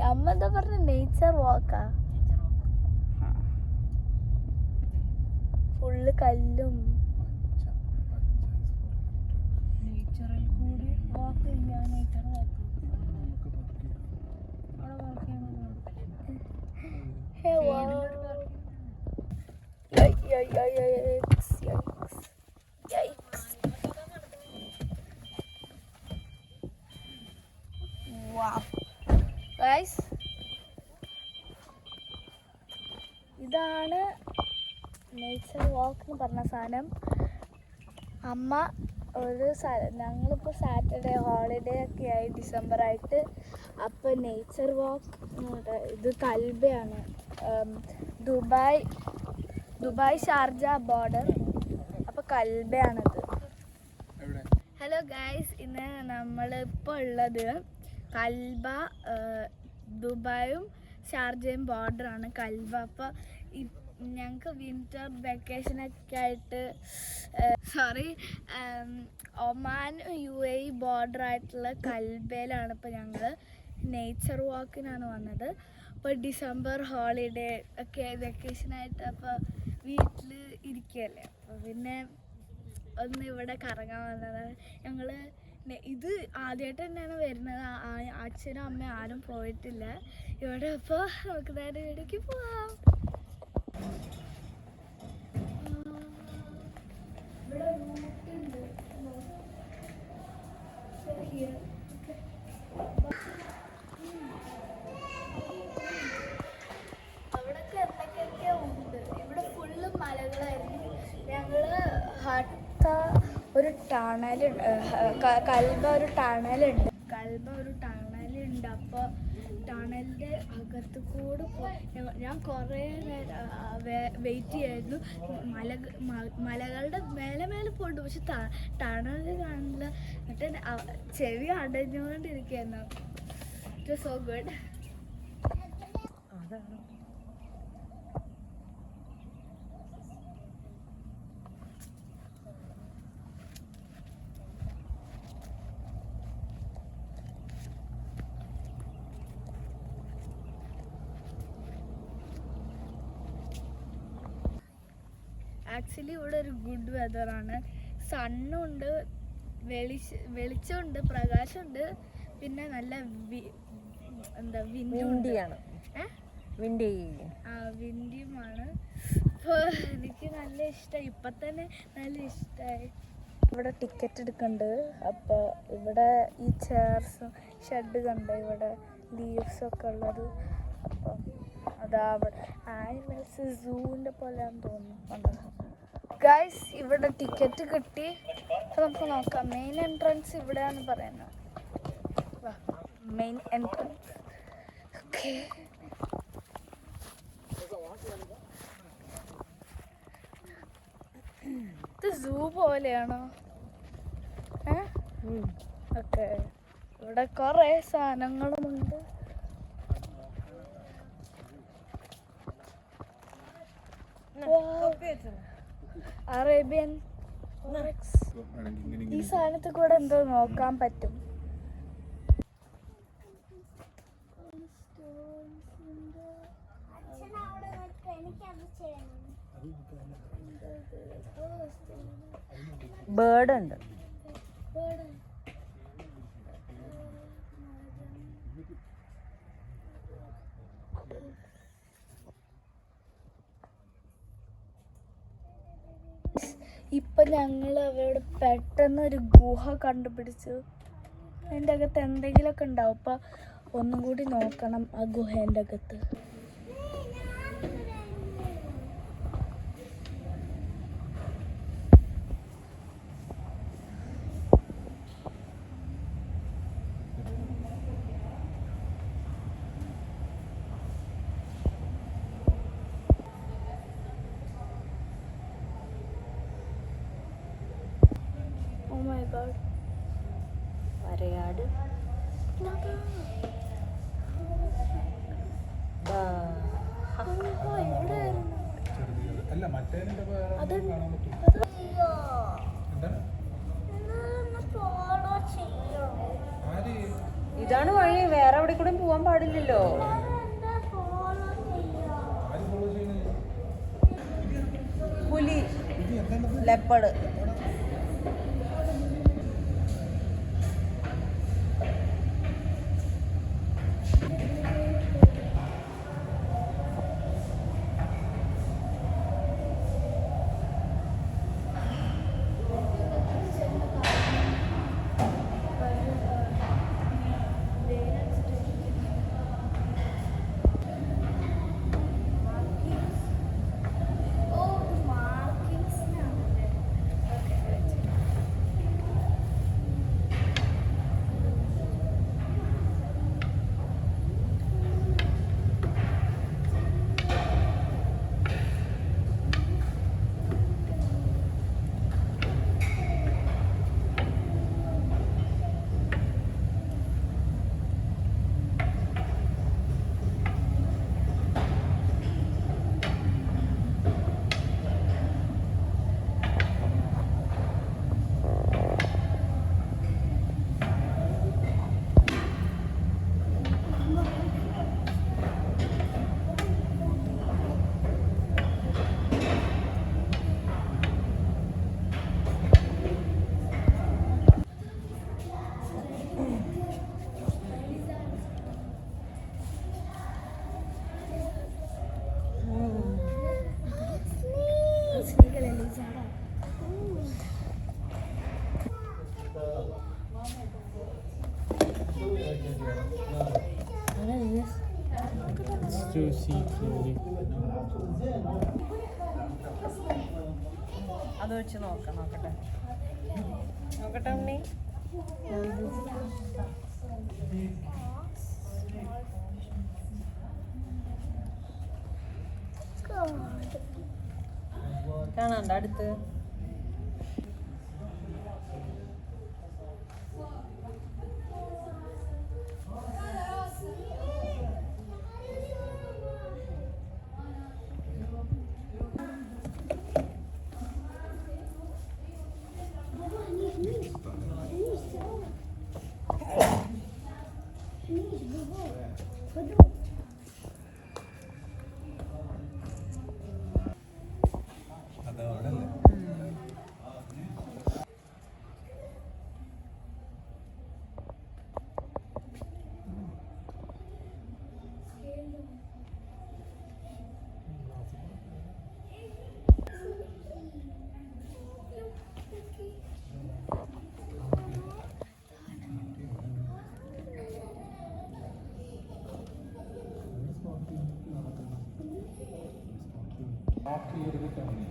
അമ്മ എന്താ പറഞ്ഞ നേച്ചർ വാക്കാ? ഫുള്ള് കല്ലും. നേച്ചറിൽ കൂടി വാക്ക് ചെയ്യാൻ നേച്ചർ വാക്ക്. ഇതാണ് നേച്ചർ വാക്ക് എന്ന് പറഞ്ഞ സാധനം. അമ്മ ഒരു ഞങ്ങളിപ്പോൾ സാറ്റർഡേ ഹോളിഡേ ഒക്കെ ആയി, ഡിസംബർ ആയിട്ട്. അപ്പോൾ നേച്ചർ വാക്ക് ഇത് കൽബയാണ്, ദുബായ് ഷാർജ ബോർഡർ. അപ്പോൾ കൽബയാണത്. ഹലോ ഗൈസ്, ഇന്ന് നമ്മളിപ്പോൾ ഉള്ളത് കൽബ, ദുബായും ഷാർജയും ബോർഡറാണ് കൽബ. അപ്പോൾ ഞങ്ങൾക്ക് വിൻ്റർ വെക്കേഷനൊക്കെ ആയിട്ട് ഒമാൻ UAE ബോർഡറായിട്ടുള്ള കൽബയിലാണ് ഇപ്പോൾ ഞങ്ങൾ നേച്ചർ വാക്കിനാണ് വന്നത്. അപ്പോൾ ഡിസംബർ ഹോളിഡേ ഒക്കെ വെക്കേഷനായിട്ട് അപ്പോൾ വീട്ടിൽ ഇരിക്കുകയല്ലേ, അപ്പോൾ പിന്നെ ഒന്ന് ഇവിടെ കറങ്ങാൻ വന്നതാണ് ഞങ്ങൾ. ഇത് ആദ്യമായിട്ട് തന്നെയാണ് വരുന്നത്. അച്ഛനും അമ്മയും ആരും പോയിട്ടില്ല ഇവിടെ. അപ്പോൾ നമുക്ക് നേരെ ഇവിടേക്ക് പോവാം. ഇവിടെ റൂട്ടുണ്ട്. അവിടൊക്കെ എന്തൊക്കെയൊക്കെയോ ഉണ്ട്. ഇവിടെ ഫുള്ള് മലകളായിരുന്നു. ഞങ്ങള് ഒരു ടണലുണ്ട്, കൽബ ഒരു ടണലുണ്ട്. അപ്പോൾ ടണലിൻ്റെ അകത്ത് കൂടെ ഞാൻ കുറേ നേരം വെയിറ്റ് ചെയ്യായിരുന്നു. മലകളുടെ മേലെ പോയിട്ട്, പക്ഷെ ടണൽ കാണില്ല. എന്നിട്ട് ചെവി അടഞ്ഞുകൊണ്ടിരിക്കുകയായിരുന്നു. It was so good. Actually ഇവിടെ ഒരു ഗുഡ് വെതറാണ്. സണ്ണുണ്ട്, വെളിച്ചമുണ്ട്, പ്രകാശമുണ്ട്, പിന്നെ നല്ല വിൻഡിയുമാണ്. അപ്പോൾ എനിക്ക് നല്ല ഇഷ്ടമായി, ഇപ്പം തന്നെ നല്ല ഇഷ്ടമായി. ഇവിടെ ടിക്കറ്റ് എടുക്കുന്നുണ്ട്. അപ്പോൾ ഇവിടെ ഈ ചെയർസും ഷെഡ് കണ്ട്, ഇവിടെ ലീവ്സൊക്കെ ഉള്ളത്. അപ്പോൾ അതാ അവിടെ ആനിമൽസ് സൂവിൻ്റെ പോലെയാണെന്ന് തോന്നുന്നു. ഗൈസ്, ഇവിടെ ടിക്കറ്റ് കിട്ടി. അപ്പോൾ നമുക്ക് നോക്കാം. മെയിൻ എൻട്രൻസ് ഇവിടെയാണ് പറയുന്നത്. Main entrance. ഓക്കെ, ഇത് സൂ പോലെയാണോ? ഓക്കെ, ഇവിടെ കുറേ സാധനങ്ങളുമുണ്ട്. അറേബ്യൻ ഈ സാധനത്തിൽ കൂടെ എന്തോ നോക്കാൻ പറ്റും. ബേർഡ് ഉണ്ട്. ഇപ്പം ഞങ്ങൾ അവിടെ പെട്ടെന്ന് ഒരു ഗുഹ കണ്ടുപിടിച്ചു. അതിൻ്റെ അകത്ത് എന്തെങ്കിലുമൊക്കെ ഉണ്ടാവും. അപ്പം ഒന്നും കൂടി നോക്കണം ആ ഗുഹേൻ്റെ അകത്ത്. Oh my god. വരയാട്. ഇതാണ് വഴി, വേറെ എവിടെ കൂടെ പോവാൻ പാടില്ലല്ലോ. പുലി, ലെപ്പേർഡ്. അത് വെച്ച് നോക്കട്ടെ ഉണ്ണി. കാണാണ്ട അടുത്ത്. After you